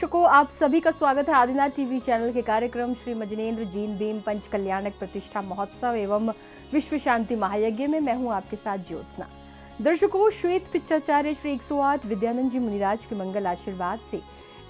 दर्शकों, आप सभी का स्वागत है आदिनाथ टीवी चैनल के कार्यक्रम श्री मजिनेन्द्र जीन भीम पंच कल्याणक प्रतिष्ठा महोत्सव एवं विश्व शांति महायज्ञ में मैं हूं आपके साथ ज्योत्सना। दर्शकों, श्वेत पिचाचार्य श्री 108 विद्यानंद जी मुनिराज के मंगल आशीर्वाद से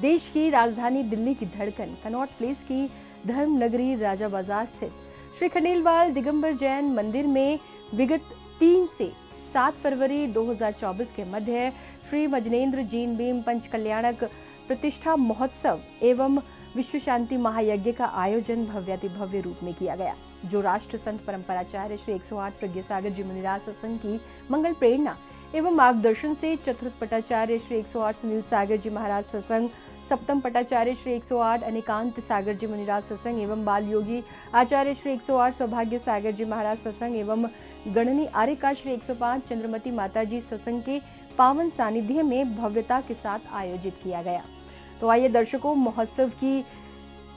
देश की राजधानी दिल्ली की धड़कन कनॉट प्लेस की धर्म नगरी राजा बाजार स्थित श्री खंडेलवाल दिगंबर जैन मंदिर में विगत 3 से 7 फरवरी 2024 के मध्य श्री मजिनेन्द्र जीन भीम पंच कल्याणक प्रतिष्ठा महोत्सव एवं विश्व शांति महायज्ञ का आयोजन भव्यातिभव्य रूप में किया गया, जो राष्ट्र संत परंपराचार्य श्री 108 प्रज्ञासागर जी मुनिराज सत्संग की मंगल प्रेरणा एवं मार्गदर्शन से चतुर्थ पटाचार्य श्री 108 सुनील सागर जी महाराज सत्संग, सप्तम पटाचार्य श्री 108 अनिकांत सागर जी मुनिराज सत्संग एवं बाल योगी आचार्य श्री 108 सौभाग्य सागर जी महाराज सत्संग एवं गणनी आर्यका श्री 105 चंद्रमती माता जी सत्संग के पावन सानिध्य में भव्यता के साथ आयोजित किया गया। तो आइए दर्शकों, महोत्सव की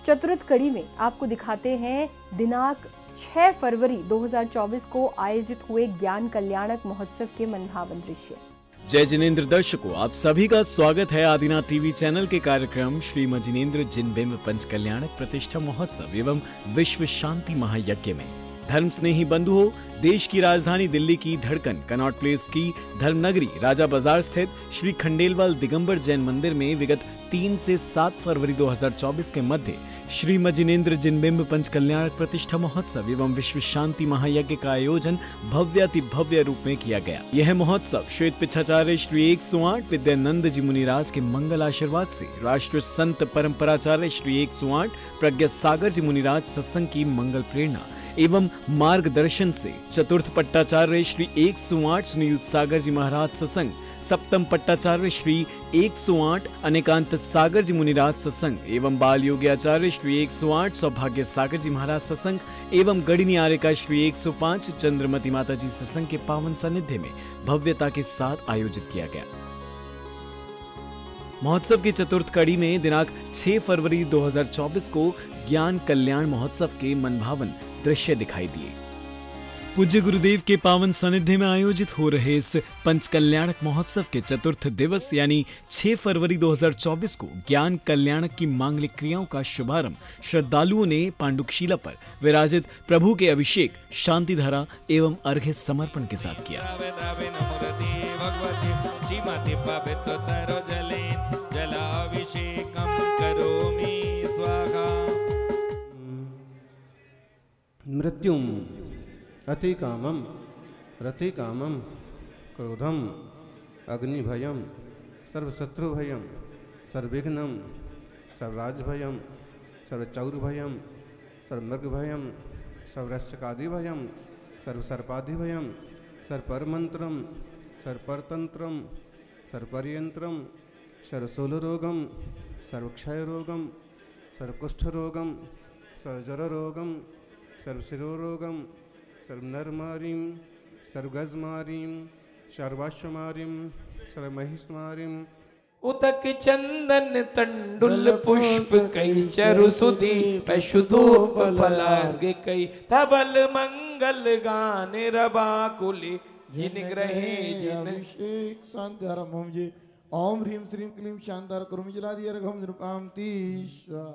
चतुर्थ कड़ी में आपको दिखाते हैं दिनांक 6 फरवरी 2024 को आयोजित हुए ज्ञान कल्याणक महोत्सव के मनभावन दृश्य। जय जिनेन्द्र दर्शकों, आप सभी का स्वागत है आदिनाथ टीवी चैनल के कार्यक्रम श्री मजिनेन्द्र जिन भीम पंच कल्याणक प्रतिष्ठा महोत्सव एवं विश्व शांति महायज्ञ में। धर्म स्नेही बंधुओं, देश की राजधानी दिल्ली की धड़कन कनॉट प्लेस की धर्म नगरी राजा बाजार स्थित श्री खंडेलवाल दिगंबर जैन मंदिर में विगत 3 से 7 फरवरी 2024 के मध्य श्री मजिनेन्द्र जिन भीम पंच कल्याणक प्रतिष्ठा महोत्सव एवं विश्व शांति महायज्ञ का आयोजन भव्यातिभव्य रूप में किया गया। यह महोत्सव श्वेत पिचाचार्य श्री 108 विद्यानंद जी मुनिराज के मंगल आशीर्वाद से राष्ट्र संत परंपराचार्य श्री 108 प्रज्ञासागर जी मुनिराज सत्संग की मंगल प्रेरणा एवं मार्गदर्शन से चतुर्थ पट्टाचार्य श्री 108 सुनील सागर जी महाराज सत्संग, सप्तम पट्टाचार्य श्री 108 अनिकांत सागर जी मुनिराज सत्संग एवं बाल योगी आचार्य श्री 108 सौभाग्य सागर जी महाराज सत्संग एवं गणनी आर्यका श्री 105 चंद्रमती माता जी सत्संग के पावन सानिध्य में भव्यता के साथ आयोजित किया गया। महोत्सव की चतुर्थ कड़ी में दिनांक 6 फरवरी 2024 को ज्ञान कल्याण महोत्सव के मनभावन दृश्य दिखाई दिए। पूज्य गुरुदेव के पावन सानिध्य में आयोजित हो रहे इस पंच कल्याणक महोत्सव के चतुर्थ दिवस यानी 6 फरवरी 2024 को ज्ञान कल्याणक की मांगलिक क्रियाओं का शुभारंभ श्रद्धालुओं ने पांडुकशिला पर विराजित प्रभु के अभिषेक, शांति धारा एवं अर्घ्य समर्पण के साथ किया। मृत्युम अतिकामम रतिकामम क्रोधम अग्निभयम सर्वशत्रुभयम सर्वविघ्नम सर्वराजभयम सर्वचौरभयम सर्वमृगभयम सर्वरक्षकादिभयम सर्वसर्पादिभयम सर्वपरमंत्रम सर्वपरतंत्रम सर्वपर्यंत्रम सर्वशूलरोगम सर्वक्षयरोगम सर्वकुष्ठरोगम सर्वजररोगम सर्वशिरोरोगम सर्वनरमारीम सर्वगजमारीम सर्वाश्वमारीम सर्वमहिष्मारीम उदक चंदन तंडुल पुष्प कई चरु सुधी पशुधूप फलार्ग कई धबल मंगल गान रबाकुली जिन ग्रहे जिन अभिषेक शांतारम होम जी ओम ह्रीम श्रीम क्लीम शांतार करुम जलादि अर्घम नृपाम तीश्वा।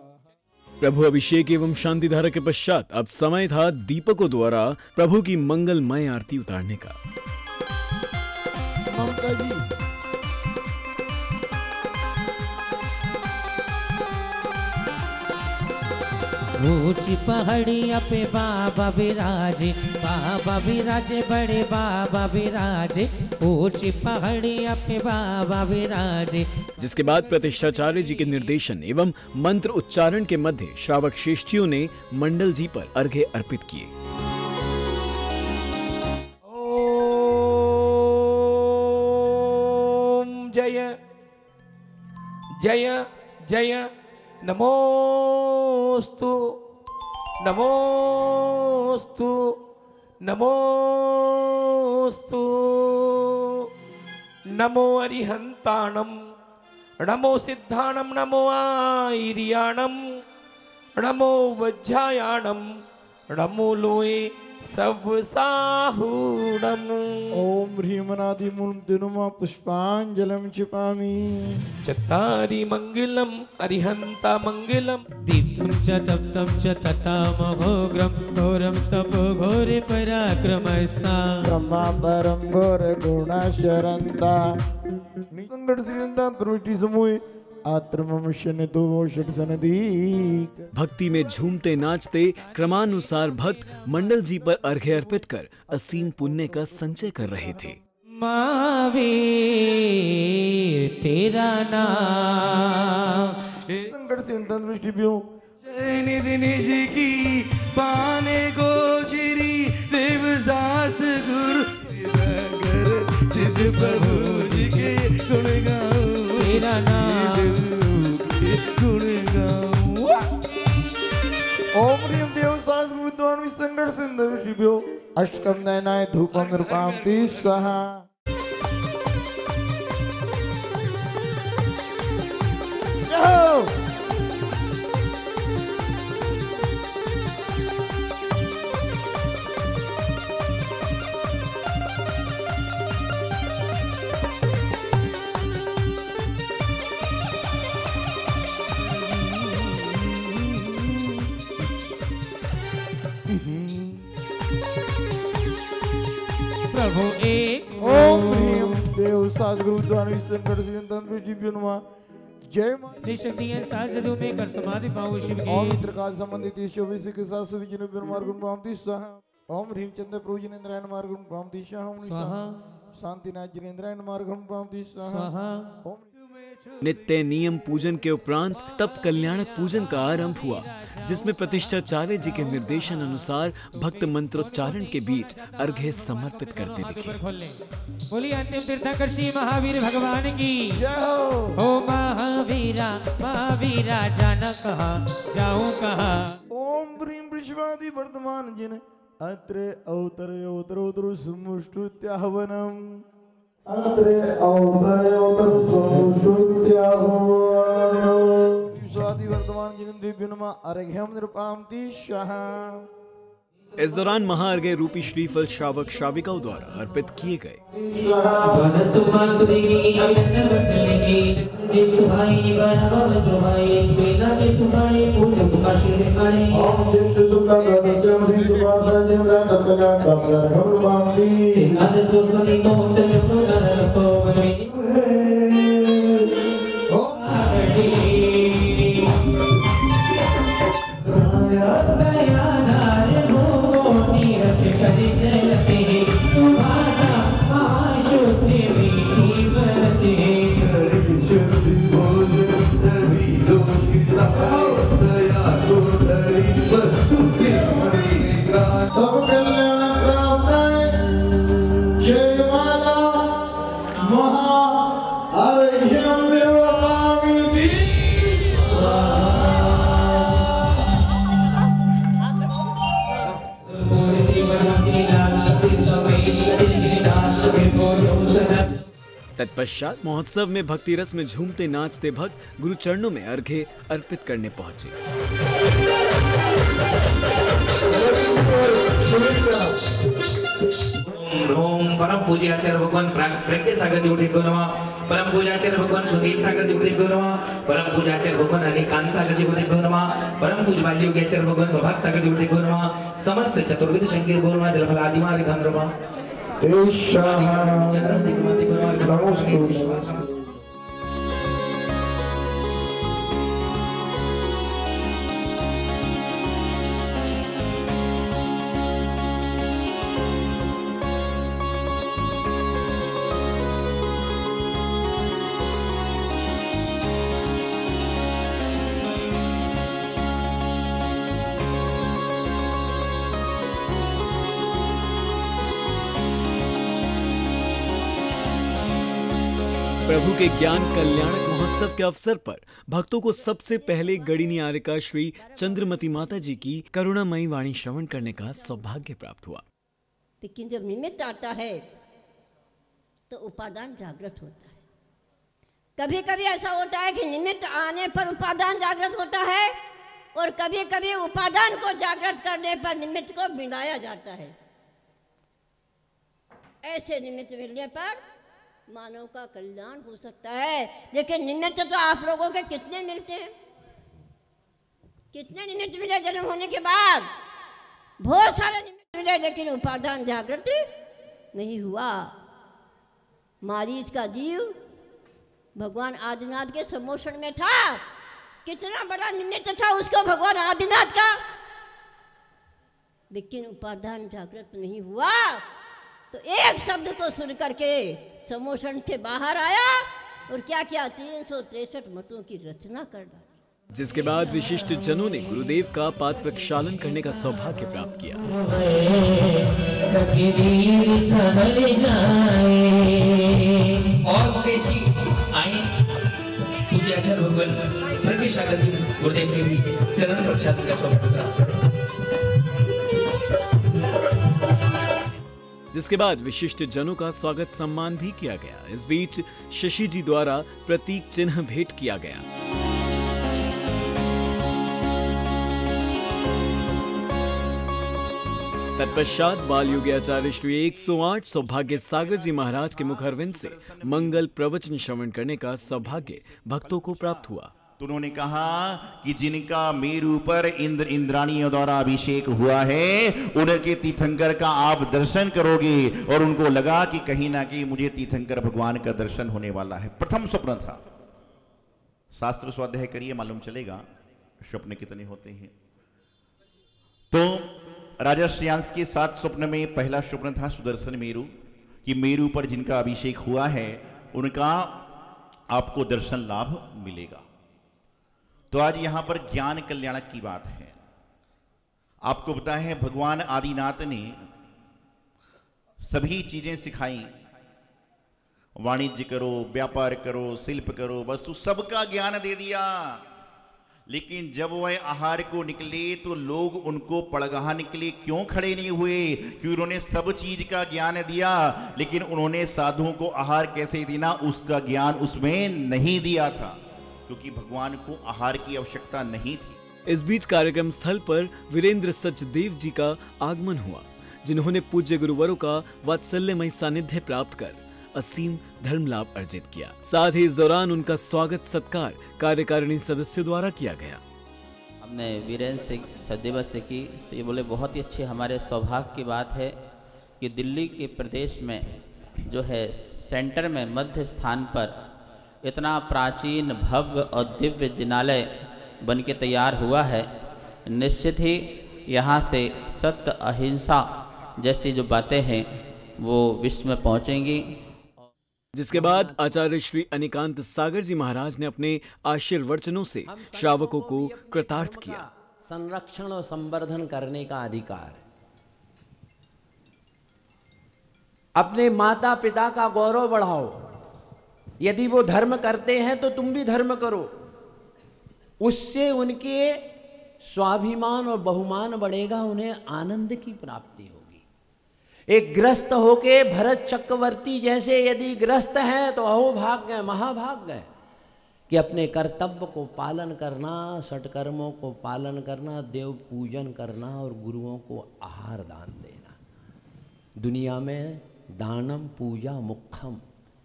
प्रभु अभिषेक एवं शांति धारा के पश्चात अब समय था दीपकों द्वारा प्रभु की मंगलमय आरती उतारने का। ममता जी ऊंची पहाड़िया पे बाबा विराजे बड़े बाबा विराजे, ऊंची पहाड़िया पे बाबा विराजे। जिसके बाद प्रतिष्ठाचार्य जी के निर्देशन एवं मंत्र उच्चारण के मध्य श्रावक श्रेष्ठियों ने मंडल जी पर अर्घ्य अर्पित किए। ओम जय जय जय नमोस्तु नमोस्तु नमोस्तु नमो अरिहंताणम नमो सिद्धाणम नमो आईरियाणम नमो वज्रायाणम नमो लोए सब साहूणम। ओम ह्रीमनादिमूलं दिनुमा पुष्पांजलिं क्षिपामि। चत्तारि मंगलम अरिहंता मंगलम। दीप्तं च तप्तं च तथामहोग्रं घोरं तपो घोरे पराक्रमस्ता। ब्रह्मा परम घोर गुणाशरंता निसंगत सिंदा दृष्टि समूह आत्ममनुष्य ने दो षट सनदीक। भक्ति में झूमते नाचते क्रमानुसार भक्त मंडल जी पर अर्घ्य अर्पित कर असीम पुण्य का संचय कर रहे थे। महावीर तेरा नाम संकट से दृष्टि भी निधि निधि की पाने को श्री देव सास गुरु सिद्ध प्रभु जी के गुण गाऊं तेरा नाम गुण गाऊं। ओम ह्रीं देव सास गुरुद्वार संकट से दृष्टि भी अष्टकम नयनाय धूपं नृपामति सहा। प्रभु एक ओम ह्रीं देव सास गुरुद्वार संकट से दृष्टि भी जय मां शक्ति साजदू में कर समाधि पाओ शिव की। ओम त्रिकाल संबंधित शोभित के साथ सुविजन मार्गुण प्राप्ति स्वाहा। ओम ह्रीं चंद्र प्रभु जिनेन्द्रायण मार्गुण प्राप्ति स्वाहा। शांतिनाथ जिनेन्द्रायण मार्गुण प्राप्ति स्वाहा। ओम नित्य नियम पूजन के उपरांत तब कल्याणक पूजन का आरंभ हुआ, जिसमें प्रतिष्ठाचार्य जी के निर्देशन अनुसार भक्त मंत्रोच्चारण के बीच अर्घ्य समर्पित करते दिखे। बोलिए अंतिम तीर्थंकर श्री महावीर भगवान की जय हो। ओ महावीरा महावीरा जाना कहा जाऊं कहा। ओम ह्रीं विश्वादि वर्तमान जिन अत्रे अवतरोतर समुष्टुत्याहवनम। अत्रे अवतरोतर समुष्टुत्याहवनम। विश्वादि वर्तमान जिन दिव्यनमा अर्घ्यम नृपामति स्वाहा। इस दौरान महाअर्घ्य रूपी श्रीफल श्रावक श्राविकाओं द्वारा अर्पित किए गए। तत्पश्चात महोत्सव में भक्ति रस में झूमते नाचते भक्त गुरु चरणों में अर्घ्य अर्पित करने पहुंचे। ओम परम पूज्य आचार्य भगवान प्रज्ञा सागर जी को नमः। परम पूज्य आचार्य भगवान सुनील सागर जी को नमः। परम पूज्य आचार्य भगवान अनिकांत सागर जी को नमः। परम पूज्य बाल्योगी आचार्य भगवान सौभाग्य सागर जी को नमः। समस्त चतुर्विध शंकर को नमः। जलफलादिमार्ग नमः। चरण दिग्मादि को नमः। प्रभु के ज्ञान कल्याणक महोत्सव के अवसर पर भक्तों को सबसे पहले गणिनी आर्यका श्री चंद्रमती माता जी की करुणामयी वाणी श्रवण करने का सौभाग्य प्राप्त हुआ। लेकिन जब निमित्त आता है तो उपादान जागृत होता है। कभी कभी ऐसा होता है कि निमित्त आने पर उपादान जागृत होता है, और कभी कभी उपादान को जागृत करने पर निमित्त को बिगाया जाता है। ऐसे निमित्त मिलने पर मानव का कल्याण हो सकता है। लेकिन निमित्त तो आप लोगों के कितने मिलते हैं? कितने निमित्त मिले जन्म होने के बाद? बहुत सारे निमित्त मिले, लेकिन उपादान जागृत नहीं हुआ। मारीच का जीव भगवान आदिनाथ के सम्मोषण में था। कितना बड़ा निमित्त था उसको भगवान आदिनाथ का, लेकिन उपादान जागृत नहीं हुआ। तो एक शब्द को सुन करके सम्मोषण के बाहर आया और क्या किया, 363 मतों की रचना कर डाली। जिसके बाद विशिष्ट जनों ने गुरुदेव का पाद प्रक्षालन करने का सौभाग्य प्राप्त किया। और मुकेशी आए पूज्य आचार्य भगवान प्रज्ञ सागर जी गुरुदेव के भी चरण प्रसाद का सौभाग्य प्राप्त करें। जिसके बाद विशिष्ट जनों का स्वागत सम्मान भी किया गया। इस बीच शशि जी द्वारा प्रतीक चिन्ह भेंट किया गया। तत्पश्चात बाल योगी आचार्य श्री 108 सौभाग्य सागर जी महाराज के मुखारविंद से मंगल प्रवचन श्रवण करने का सौभाग्य भक्तों को प्राप्त हुआ। तो उन्होंने कहा कि जिनका मेरु पर इंद्र इंद्राणियों द्वारा अभिषेक हुआ है, उनके तीर्थंकर का आप दर्शन करोगे। और उनको लगा कि कहीं ना कहीं मुझे तीर्थंकर भगवान का दर्शन होने वाला है। प्रथम स्वप्न था। शास्त्र स्वाध्याय करिए, मालूम चलेगा स्वप्न कितने होते हैं। तो राजा श्रेयांश के 7 स्वप्न में पहला स्वप्न था सुदर्शन मेरु, कि मेरु पर जिनका अभिषेक हुआ है उनका आपको दर्शन लाभ मिलेगा। तो आज यहां पर ज्ञान कल्याणक की बात है। आपको पता है भगवान आदिनाथ ने सभी चीजें सिखाई। वाणिज्य करो, व्यापार करो, शिल्प करो, वस्तु सबका ज्ञान दे दिया। लेकिन जब वह आहार को निकले तो लोग उनको पड़गाने के लिए क्यों खड़े नहीं हुए? क्योंकि उन्होंने सब चीज का ज्ञान दिया, लेकिन उन्होंने साधुओं को आहार कैसे देना उसका ज्ञान उसमें नहीं दिया था, क्योंकि भगवान को आहार की आवश्यकता नहीं थी। इस बीच कार्यक्रम स्थल पर वीरेंद्र सचदेव जी का आगमन हुआ, जिन्होंने पूज्य गुरुवरों का वात्सल्यमय सानिध्य प्राप्त कर असीम धर्म लाभ अर्जित किया। साथ ही इस दौरान उनका स्वागत सत्कार कार्यकारिणी सदस्यों द्वारा किया गया। हमने वीरेंद्र सचदेव से की तो ये बोले बहुत ही अच्छी हमारे सौभाग्य की बात है कि दिल्ली के प्रदेश में जो है सेंटर में मध्य स्थान पर इतना प्राचीन भव्य और दिव्य जिनालय बन के तैयार हुआ है। निश्चित ही यहाँ से सत्य अहिंसा जैसी जो बातें हैं वो विश्व में पहुँचेंगी। जिसके बाद आचार्य श्री अनिकांत सागर जी महाराज ने अपने आशीर्वचनों से श्रावकों को कृतार्थ किया। संरक्षण और संवर्धन करने का अधिकार, अपने माता पिता का गौरव बढ़ाओ। यदि वो धर्म करते हैं तो तुम भी धर्म करो, उससे उनके स्वाभिमान और बहुमान बढ़ेगा, उन्हें आनंद की प्राप्ति होगी। एक ग्रस्त होके भरत चक्रवर्ती जैसे यदि ग्रस्त हैं तो अहोभाग्य महाभाग्य कि अपने कर्तव्य को पालन करना, षटकर्मों को पालन करना, देव पूजन करना और गुरुओं को आहार दान देना। दुनिया में दानम पूजा मुख्यम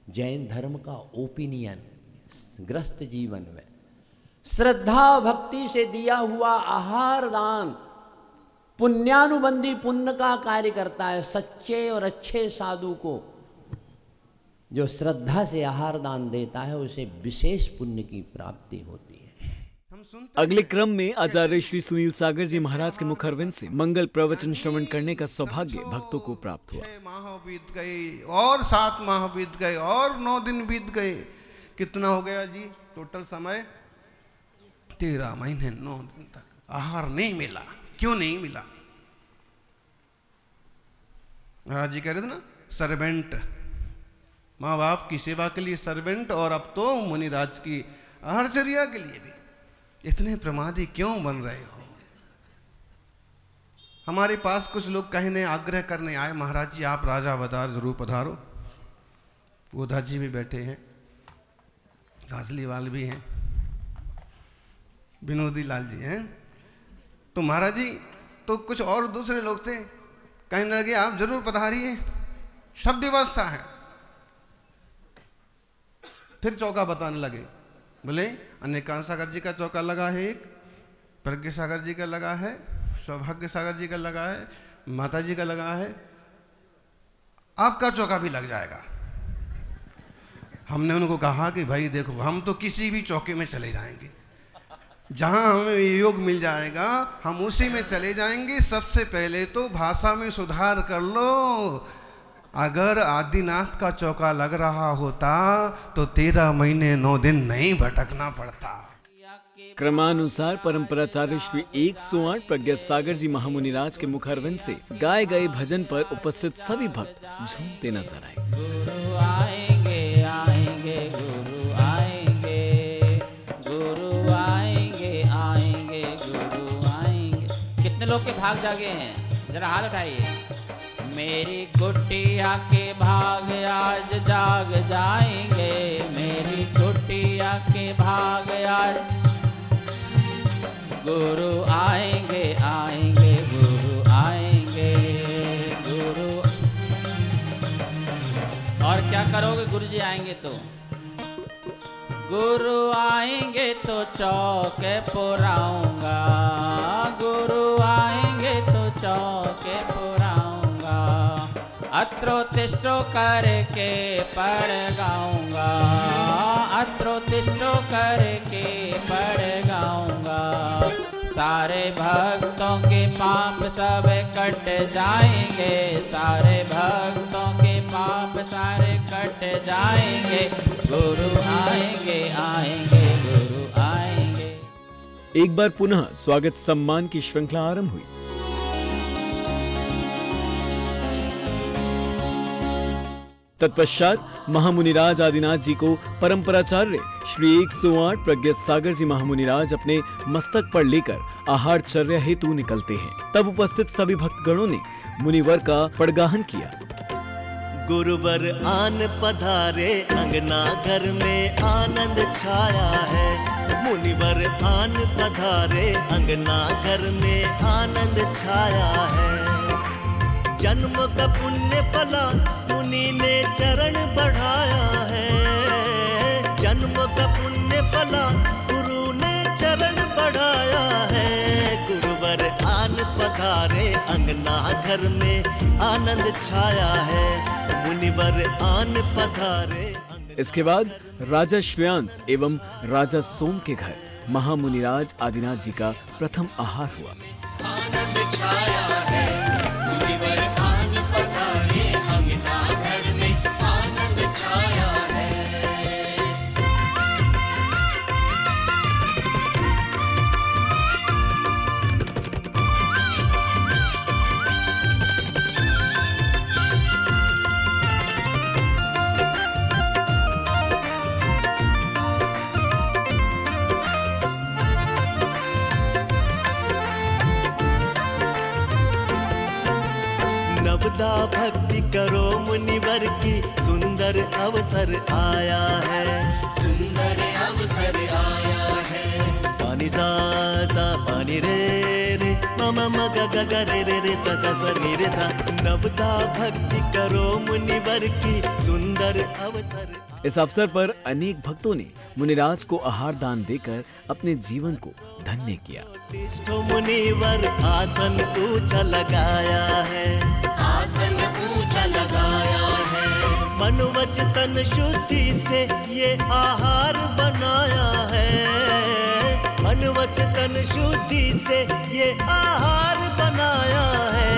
जैन धर्म का ओपिनियन ग्रस्त जीवन में श्रद्धा भक्ति से दिया हुआ आहार दान पुण्यानुबंधी पुण्य का कार्य करता है। सच्चे और अच्छे साधु को जो श्रद्धा से आहार दान देता है उसे विशेष पुण्य की प्राप्ति होती है। अगले क्रम में आचार्य श्री सुनील सागर जी महाराज के मुखारविंद से मंगल प्रवचन श्रवण करने का सौभाग्य भक्तों को प्राप्त हुआ। 6 माह बीत गए और 7 माह बीत गए और 9 दिन बीत गए। कितना हो गया जी टोटल समय? 13 महीने 9 दिन तक आहार नहीं मिला। क्यों नहीं मिला? महाराज जी कह रहे थे ना, सर्वेंट, माँ बाप की सेवा के लिए सर्वेंट, और अब तो मुनिराज की आहारचर्या के लिए भी। इतने प्रमादी क्यों बन रहे हो? हमारे पास कुछ लोग कहने आग्रह करने आए, महाराज जी आप राजा अवतार जरूर पधारो। गोधा जी भी बैठे हैं, घासलीवाल भी हैं, विनोदी लाल जी हैं, तो महाराज जी तो कुछ और दूसरे लोग थे, कहने लगे आप जरूर पधारिए, सब व्यवस्था है। फिर चौका बताने लगे, बोले अनेकांत सागर जी का चौका लगा है, एक प्रज्ञा सागर जी का लगा है, सौभाग्य सागर जी का लगा है, माता जी का लगा है, आपका चौका भी लग जाएगा। हमने उनको कहा कि भाई देखो, हम तो किसी भी चौके में चले जाएंगे, जहां हमें योग मिल जाएगा हम उसी में चले जाएंगे। सबसे पहले तो भाषा में सुधार कर लो। अगर आदिनाथ का चौका लग रहा होता तो 13 महीने 9 दिन नहीं भटकना पड़ता। क्रमानुसार परंपराचार्य श्री 108 प्रज्ञा सागर जी महामुनिराज के मुखारविंद से गाए गए भजन पर उपस्थित सभी भक्त झूमते नजर आए। गुरु आएंगे आएंगे गुरु आएंगे, गुरु आएंगे आएंगे गुरु आएंगे। कितने लोग के भाग जागे हैं, जरा हाथ उठाइए। मेरी कुटिया के भाग आज जाग जाएंगे, मेरी कुटिया के भाग आज। गुरु आएंगे आएंगे गुरु आएंगे गुरु। और क्या करोगे गुरु जी आएंगे तो? गुरु आएंगे तो चौके पुराऊंगा, गुरु आएंगे तो चौके पुराऊंगा। अत्रोतिष्ठो करके पढ़ गाऊंगा, अत्रोतिष्ठो करके पढ़ गाऊंगा। सारे भक्तों के पाप सब कट जाएंगे, सारे भक्तों के पाप सारे कट जाएंगे। गुरु आएंगे आएंगे गुरु आएंगे। एक बार पुनः स्वागत सम्मान की श्रृंखला आरंभ हुई। तत्पश्चात महामुनिराज आदिनाथ जी को परंपराचार्य श्री 108 प्रज्ञा सागर जी महामुनिराज अपने मस्तक पर लेकर आहारचर्या हेतु निकलते हैं। तब उपस्थित सभी भक्तगणों ने मुनिवर का पड़गाहन किया। गुरुवर आन पधारे अंगना घर में आनंद छाया है। मुनिवर आन पधारे अंगना घर में आनंद छाया है। जन्म का पुण्य फला मुनि ने चरण बढ़ाया है। जन्म का पुण्य फला गुरु ने चरण बढ़ाया है। गुरुवर आन पधारे अंगना घर में आनंद छाया है। मुनिवर आन पधारे। इसके बाद राजा श्रेयांश एवं राजा सोम के घर महामुनिराज आदिनाथ जी का प्रथम आहार हुआ। आनंद छाया है। मुनिवर आन पधारे अंगना घर में आनंद छाया है। नवदा भक्ति करो मुनिवर की सुंदर अवसर आया है। सुंदर अवसर आया है। पानी सा सा पानी रे रे मम मग ग ग रे रे रे सा सा सा रे रे सा। नवदा भक्ति करो मुनिवर की सुंदर अवसर। इस अवसर पर अनेक भक्तों ने मुनिराज को आहार दान देकर अपने जीवन को धन्य किया। तिष्ठो मुनिवर आसन ऊंचा लगाया है। आसन ऊंचा लगाया है। मन वच तन शुद्धि से ये आहार बनाया है। मन वच तन शुद्धि से ये आहार बनाया है।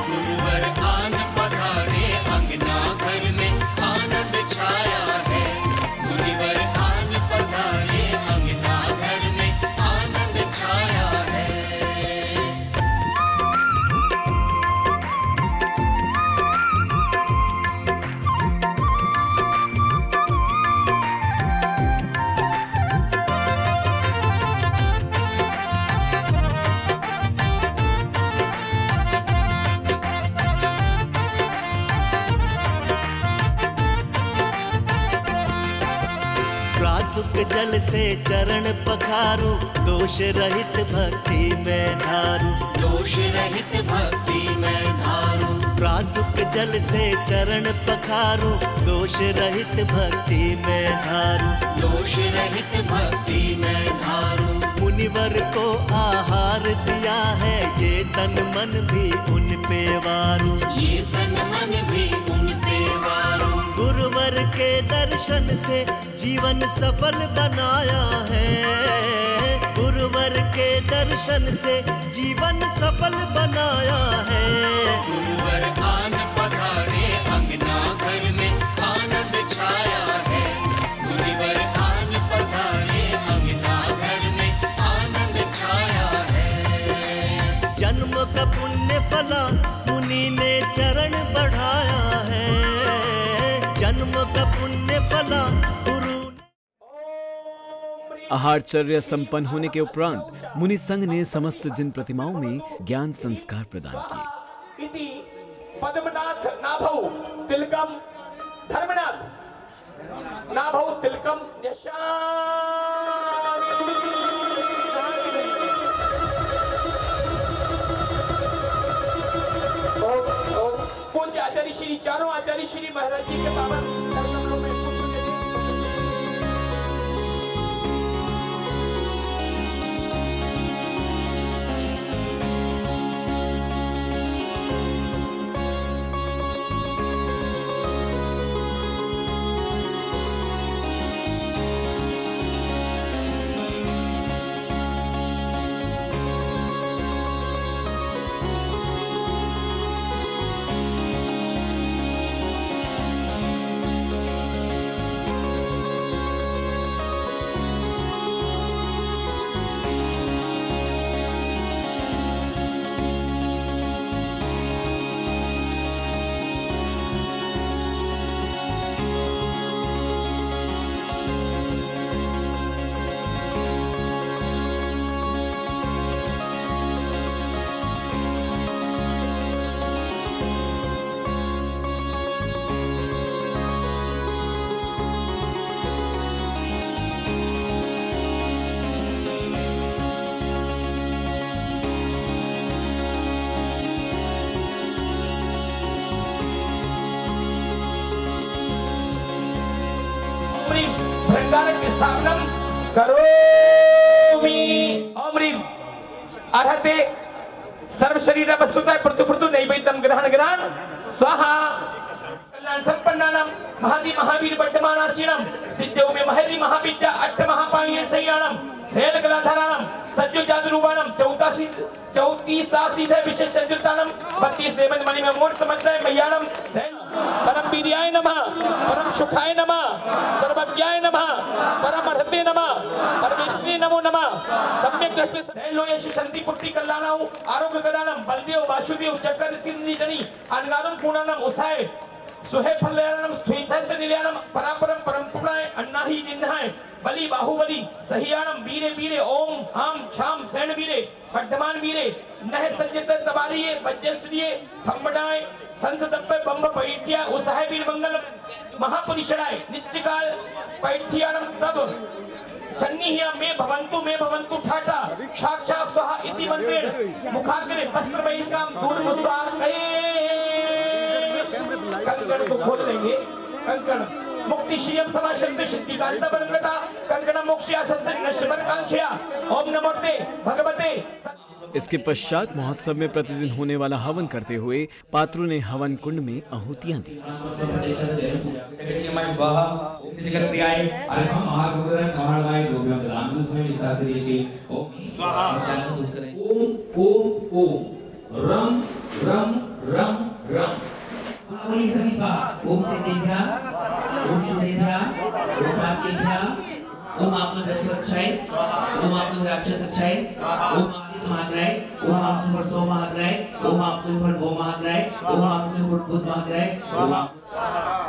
गुरुवर आन पधारे अंगना घर में आनंद छाया है। मुनिवर आन पधारे अंगना घर में आनंद छाया है। सुख जल से चरण पखारू दोष रहित भक्ति में धारू। जल से चरण पखारूं, दोष रहित भक्ति में धारूं, दोष रहित भक्ति में धारूं। मुनिवर को आहार दिया है, ये तन मन भी उन पे वारूं, ये तन मन भी उन पे वारूं। गुरुवर के दर्शन से जीवन सफल बनाया है, गुरुवर के दर्शन से जीवन सफल बनाया है। गुरुवर आन पधारे अंगना घर में आनंद छाया है, गुरुवर आन पधारे अंगना घर में आनंद छाया है। जन्म का पुण्य फला मुनि ने चरण बढ़ाया है, जन्म का पुण्य फला गुरु। आहारचर्या संपन्न होने के उपरांत मुनि संघ ने समस्त जिन प्रतिमाओं में ज्ञान संस्कार प्रदान किए। इति पद्मनाथ नाभौ तिलकम धर्मनाथ नाभौ तिलकम पूज्य आचार्य श्री चारों आचार्य श्री महाराज जी के पावन चरणों में स्थापनम करोमि। ओम ह्रीं अर्हते सर्व शरीर वस्तुतः पृथु पृथु नैवेद्यम ग्रहण ग्रहण स्वाहा। कल्याण संपन्नानां महादि महावीर वर्तमानासीनं सिद्धौ में महरी महाविद्या अष्ट महापाणिय संयानम शैल कलाधाराणम सज्जो जादुरूपाणम 34 विशेष संयुक्तानम 32 देवन मणि में मूर्त मंत्र मयानम परम विद्याय नमः, परम सुखाय नमः, सर्वज्ञाय नमः, परम अर्हते नमः, परमेश्वरी नमो नमः। सम्यक दृष्टि सैलो यश शांति पुट्टी कल्याणम आरोग्य कल्याणम बलदेव वासुदेव चक्र सिंधि जनी अनगारम पूर्णानम उसाय सुहे फल्यानम स्थुईसैस निलयानम परापरम परम पुराय अन्नाहि निन्हाय बलि बाहुबली सहियानम वीरे वीरे ओम हाम शाम सैन वीरे पड्डमान वीरे नह संजत तबालिये वज्रश्रिये थम्बडाय संसदप्पे बंब पैठ्या उसाय वीर मंगल महापुरुषाय निश्चिकाल पैठ्यानम तब सन्निह्य में भवन्तु ठाटा साक्षात् स्वाहा इति मंत्रेण मुखाग्रे वस्त्रवैकाम दूरमुस्वाकये। कंकण को खोल देंगे, कंकण मुक्ति श्रियम समाशक्ति सिद्धि कांता बरंगता कंकण मोक्षया सस्य नश्वर कांक्षया ओम नमोते भगवते। इसके पश्चात महोत्सव में प्रतिदिन होने वाला हवन करते हुए पात्रों ने हवन कुंड में आहुतियां दी। ओम आपने दशरक्षाय, ओम आपने राक्षस अच्छाय, ओम महाग्राय, ओम आपने पर सो महाग्राय, ओम आपने पर भो महाग्राय, ओम आपने पर बुध महाग्राय,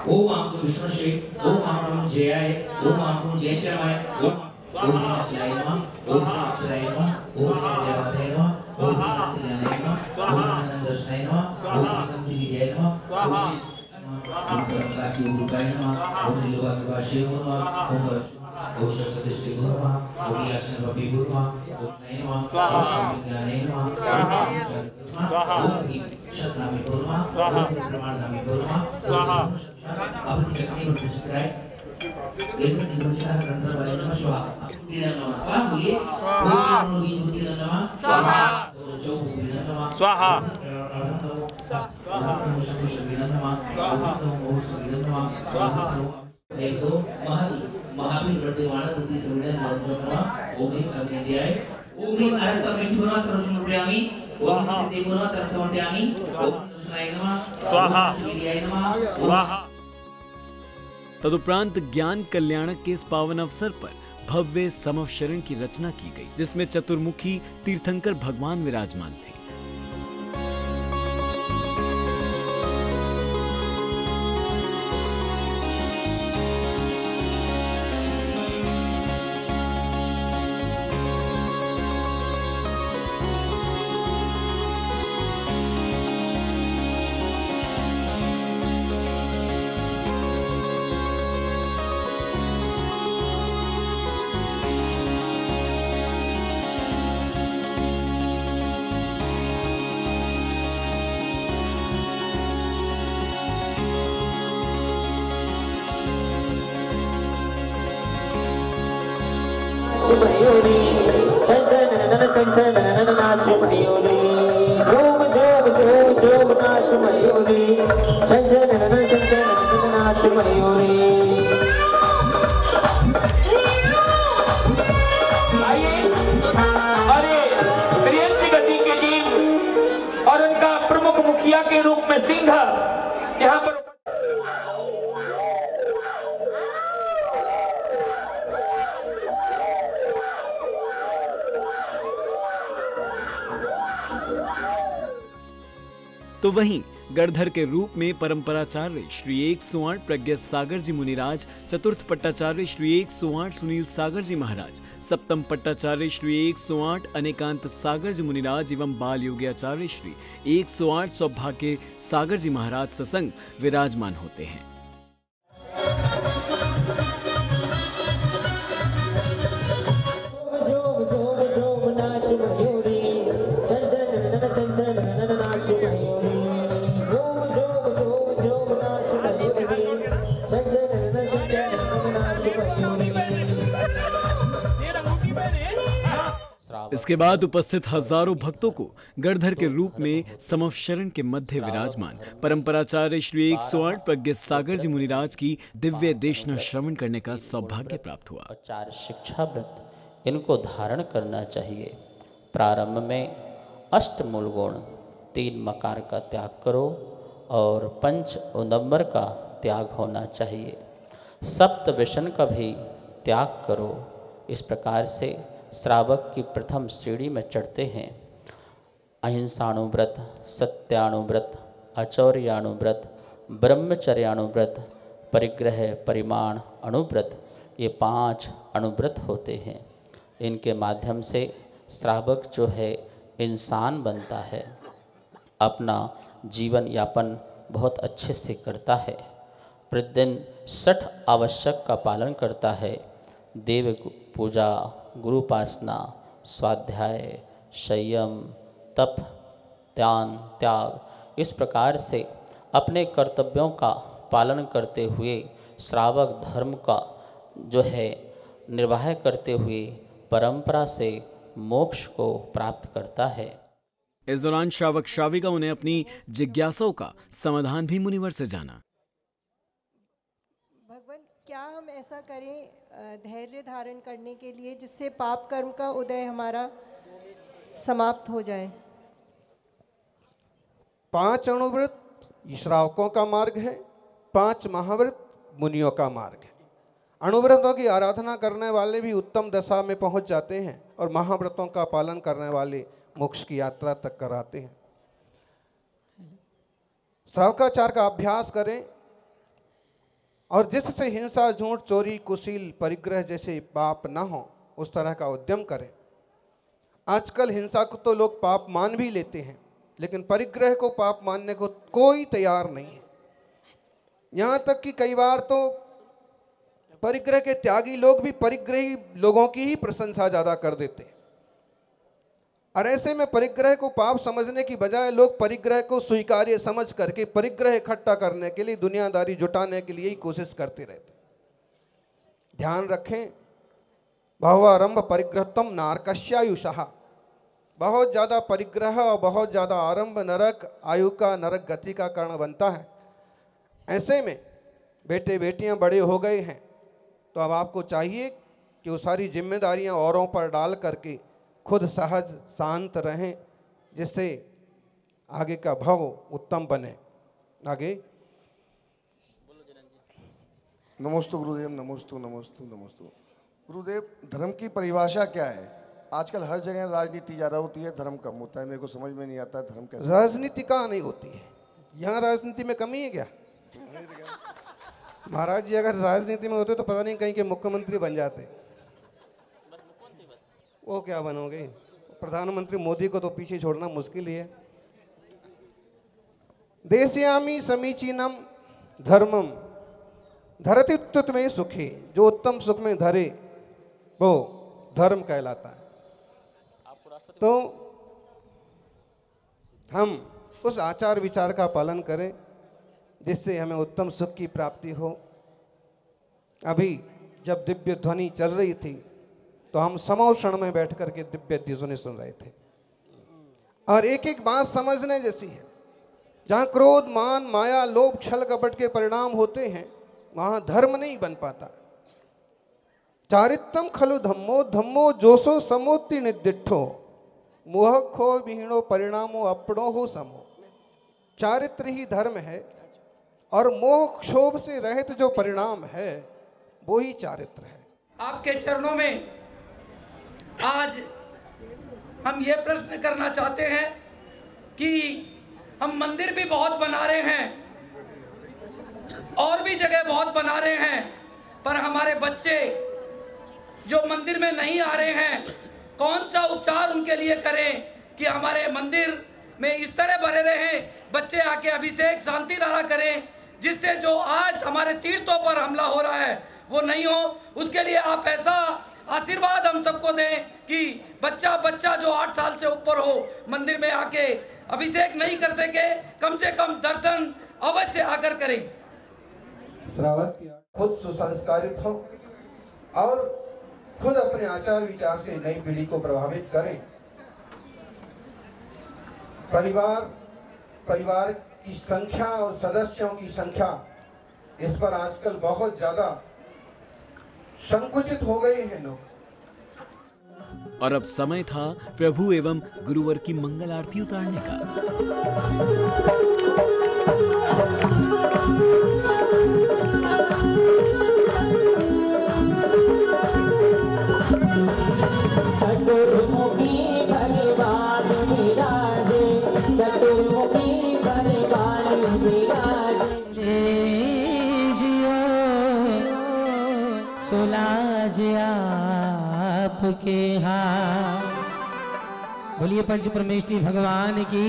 ओम आपने विश्वश्री, ओम आपने जयाय, ओम आपने जय शर्माय, ओम नाचलाय नमः, ओम नाचलाय नमः, ओम देवताय नमः, ओम नाचलाय नमः, ओम नंदर्शनाय नमः, ओम नंदिनीय नमः, ओम प्रकाश रूपाय नमः, ओम नीलवाय नमः, ओम ओम शक्ति गुरुमा ओम याशन बपी गुरुमा ओम नयनमा स्वाहा ओम ज्ञानेनमा स्वाहा स्वाहा ओम शतनामी गुरुमा स्वाहा प्रमाणनामी गुरुमा स्वाहा अब चक्री में प्रश्न एक निमिषः ग्रंथ वाले नमः स्वाहा नमः स्वाहा ये स्वाहा विभूति नमः स्वाहा जो विभूति नमः स्वाहा स्वाहा स्वाहा एक दो महावीर प्रतिवाण तुति सुविधा मौजूदा ओम अग्निद्याय ओम आरत परमेश्वरा तरसुमप्यामि ओम सिद्धिगुणा तरसमप्यामि ओम सुनाय नमः स्वाहा विद्याय नमः स्वाहा। तदुपरांत ज्ञान कल्याणक के इस पावन अवसर पर भव्य समवशरण की रचना की गई, जिसमें चतुर्मुखी तीर्थंकर भगवान विराजमान थे। और उनका प्रमुख मुखिया के रूप में सिंह यहाँ पर तो वहीं गणधर के रूप में परंपराचार्य श्री 108 प्रज्ञा सागर जी मुनिराज, चतुर्थ पट्टाचार्य श्री 108 सुनील सागर जी महाराज, सप्तम पट्टाचार्य श्री 108 अनेकांत सागर जी मुनिराज एवं बाल योगी आचार्य श्री 108 सौभाग्य सागर जी महाराज ससंग विराजमान होते हैं। इसके बाद उपस्थित हजारों भक्तों को गणधर के रूप में समवशरण के मध्य विराजमान परंपराचार्य श्री 108 प्रज्ञा सागर जी मुनिराज की दिव्य देशना श्रवण करने का सौभाग्य प्राप्त हुआ। 4 शिक्षा व्रत इनको धारण करना चाहिए। प्रारंभ में अष्टमूल गुण 3 मकार का त्याग करो और 5 उदंबर का त्याग होना चाहिए। सप्त व्यसन का भी त्याग करो। इस प्रकार से श्रावक की प्रथम श्रेणी में चढ़ते हैं। अहिंसाणुव्रत, सत्याणुव्रत, अचौर्याणुव्रत, ब्रह्मचर्याणुव्रत, परिग्रह परिमाण अनुव्रत, ये 5 अनुव्रत होते हैं। इनके माध्यम से श्रावक जो है इंसान बनता है, अपना जीवन यापन बहुत अच्छे से करता है। प्रतिदिन 60 आवश्यक का पालन करता है। देव पूजा, गुरुपासना, स्वाध्याय, संयम, तप, ध्यान, त्याग, इस प्रकार से अपने कर्तव्यों का पालन करते हुए श्रावक धर्म का जो है निर्वाह करते हुए परंपरा से मोक्ष को प्राप्त करता है। इस दौरान श्रावक श्राविका उन्हें अपनी जिज्ञासाओं का समाधान भी मुनिवर से जाना। भगवान, क्या हम ऐसा करें धैर्य धारण करने के लिए जिससे पाप कर्म का उदय हमारा समाप्त हो जाए? 5 अणुव्रत श्रावकों का मार्ग है, 5 महाव्रत मुनियों का मार्ग है। अणुव्रतों की आराधना करने वाले भी उत्तम दशा में पहुंच जाते हैं और महाव्रतों का पालन करने वाले मोक्ष की यात्रा तक कराते हैं। श्रावकाचार का अभ्यास करें और जिससे हिंसा, झूठ, चोरी, कुशील, परिग्रह जैसे पाप न हो उस तरह का उद्यम करें। आजकल हिंसा को तो लोग पाप मान भी लेते हैं, लेकिन परिग्रह को पाप मानने को कोई तैयार नहीं है। यहाँ तक कि कई बार तो परिग्रह के त्यागी लोग भी परिग्रही लोगों की ही प्रशंसा ज़्यादा कर देते। और ऐसे में परिग्रह को पाप समझने की बजाय लोग परिग्रह को स्वीकार्य समझ करके परिग्रह इकट्ठा करने के लिए, दुनियादारी जुटाने के लिए ही कोशिश करते रहते। ध्यान रखें, बहुआरंभ परिग्रहतम नारकस्यायुषः, बहुत ज़्यादा परिग्रह और बहुत ज़्यादा आरंभ नरक आयु का, नरक गति का कारण बनता है। ऐसे में बेटे बेटियां बड़े हो गए हैं तो अब आपको चाहिए कि वो सारी जिम्मेदारियां औरों पर डाल करके खुद सहज शांत रहें, जिससे आगे का भव उत्तम बने। आगे नमोस्तु गुरुदेव, नमोस्तु नमोस्तु नमोस्तु। गुरुदेव, धर्म की परिभाषा क्या है? आजकल हर जगह राजनीति ज़्यादा होती है, धर्म कम होता है। मेरे को समझ में नहीं आता धर्म कैसे। राजनीति कहाँ नहीं होती है, यहाँ राजनीति में कमी है क्या? महाराज जी अगर राजनीति में होते तो पता नहीं कहीं के मुख्यमंत्री बन जाते। वो क्या बनोगे? प्रधानमंत्री मोदी को तो पीछे छोड़ना मुश्किल ही है। देशयामी समीचीनम धर्मम धरति उत्तुत में सुखी, जो उत्तम सुख में धरे वो धर्म कहलाता है। तो हम उस आचार विचार का पालन करें जिससे हमें उत्तम सुख की प्राप्ति हो। अभी जब दिव्य ध्वनि चल रही थी तो हम समोषण में बैठ करके दिव्य ध्वनि सुन रहे थे, और एक एक बात समझने जैसी है। जहाँ क्रोध, मान, माया, लोभ, छल कपट के परिणाम होते हैं वहाँ धर्म नहीं बन पाता। चारित्रम खलु धम्मो धम्मो जोसो समोति निदिठो मोह खो विहीणो परिणामो अपणो हो समो। चारित्र ही धर्म है और मोह क्षोभ से रहित जो परिणाम है वो ही चारित्र है। आपके चरणों में आज हम ये प्रश्न करना चाहते हैं कि हम मंदिर भी बहुत बना रहे हैं और भी जगह बहुत बना रहे हैं, पर हमारे बच्चे जो मंदिर में नहीं आ रहे हैं, कौन सा उपचार उनके लिए करें कि हमारे मंदिर में इस तरह भरे रहें, बच्चे आके अभिषेक शांति धारा करें, जिससे जो आज हमारे तीर्थों पर हमला हो रहा है वो नहीं हो। उसके लिए आप ऐसा आशीर्वाद हम सबको दें कि बच्चा जो 8 साल से ऊपर हो मंदिर में आके अभिषेक नहीं कर सके, कम से कम दर्शन अवश्य आकर करें। श्रावक खुद सुसंस्कारित हो और खुद अपने आचार विचार से नई पीढ़ी को प्रभावित करें। परिवार की संख्या और सदस्यों की संख्या, इस पर आजकल बहुत ज्यादा संकुचित हो गए हैं लोग। और अब समय था प्रभु एवं गुरुवर की मंगल आरती उतारने का। आपके हाँ बोलिए पंच परमेश्वरी भगवान की।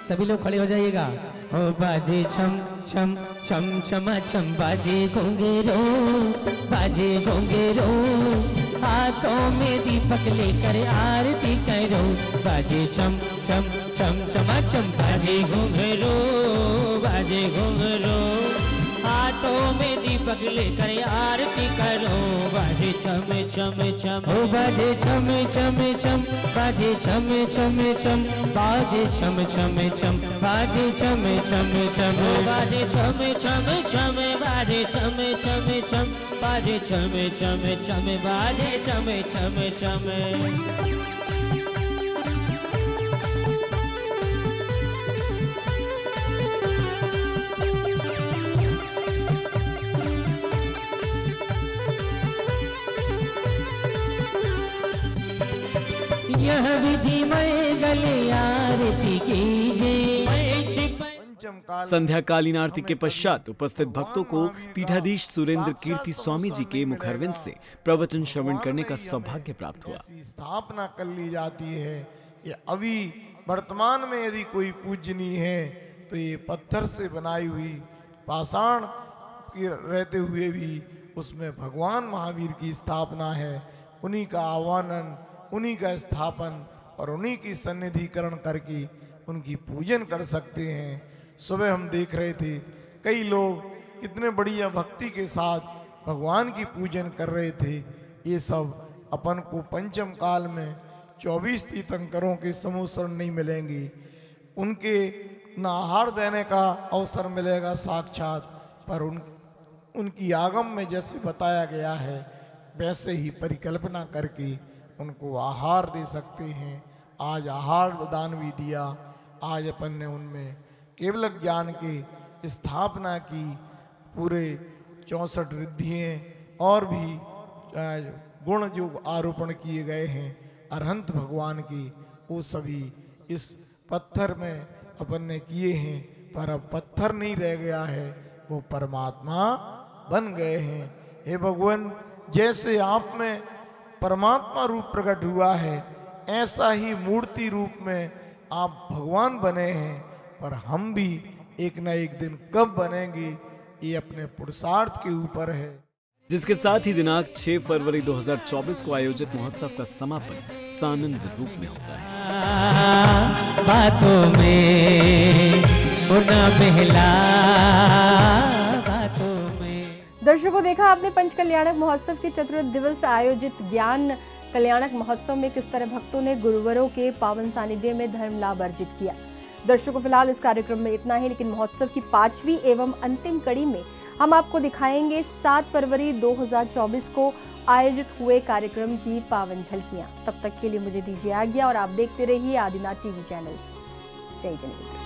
सभी लोग खड़े हो जाइएगा। ओ बाजे छम छम छम छमा छम, बाजे घुंघरू बाजे घुंघरू, हाथों में दीपक लेकर आरती करो। बाजे छम छम छम छमा छम, बाजे घुंघरू बाजे घुंघरू, हाथों में दीपक लेकर आरती करो। बाजे छम छम छम, ओ बाजे छम छम छम, बाजे छम छम छम, बाजे छम छम छम, बाजे छम छम छम, बाजे छम छम छम, बाजे छम छम छम, बाजे छम छम छम, बाजे छम छम छम। यह विधि मैं गले आरती कीजिए। संध्याकालीन आरती के पश्चात उपस्थित भक्तों को पीठाधीश सुरेंद्र कीर्ति स्वामी जी के मुखारविंद से प्रवचन श्रवण करने का सौभाग्य प्राप्त हुआ। स्थापना कर ली जाती है कि अभी वर्तमान में यदि कोई पूजनीय है तो ये पत्थर से बनाई हुई पाषाण के रहते हुए भी उसमें भगवान महावीर की स्थापना है, उन्हीं का आह्वान, उन्हीं का स्थापन और उन्हीं की सन्निधिकरण करके उनकी पूजन कर सकते हैं। सुबह हम देख रहे थे कई लोग कितने बढ़िया भक्ति के साथ भगवान की पूजन कर रहे थे। ये सब अपन को पंचम काल में 24 तीर्थंकरों के समूह शरण नहीं मिलेंगे, उनके न आहार देने का अवसर मिलेगा साक्षात, पर उनकी आगम में जैसे बताया गया है वैसे ही परिकल्पना करके उनको आहार दे सकते हैं। आज आहार दान भी दिया, आज अपन ने उनमें केवल ज्ञान की स्थापना की, पूरे 64 रिद्धियाँ और भी गुण जो आरोपण किए गए हैं अरहंत भगवान की, वो सभी इस पत्थर में अपन ने किए हैं। पर अब पत्थर नहीं रह गया है, वो परमात्मा बन गए हैं। हे भगवान, जैसे आप में परमात्मा रूप प्रकट हुआ है, ऐसा ही मूर्ति रूप में आप भगवान बने हैं, पर हम भी एक न एक दिन कब बनेंगे ये अपने पुरुषार्थ के ऊपर है। जिसके साथ ही दिनांक 6 फरवरी 2024 को आयोजित महोत्सव का समापन सानंद रूप में होता है। बातों में होना पहला, बातों में। दर्शकों, देखा आपने पंच कल्याणक महोत्सव के चतुर्थ दिवस आयोजित ज्ञान कल्याणक महोत्सव में किस तरह भक्तों ने गुरुवरों के पावन सानिध्य में धर्म लाभ अर्जित किया। दर्शकों, फिलहाल इस कार्यक्रम में इतना ही, लेकिन महोत्सव की 5वीं एवं अंतिम कड़ी में हम आपको दिखाएंगे 7 फरवरी 2024 को आयोजित हुए कार्यक्रम की पावन झलकियां। तब तक के लिए मुझे दीजिए आज्ञा और आप देखते रहिए आदिनाथ टीवी चैनल। जय जनेन्द्र।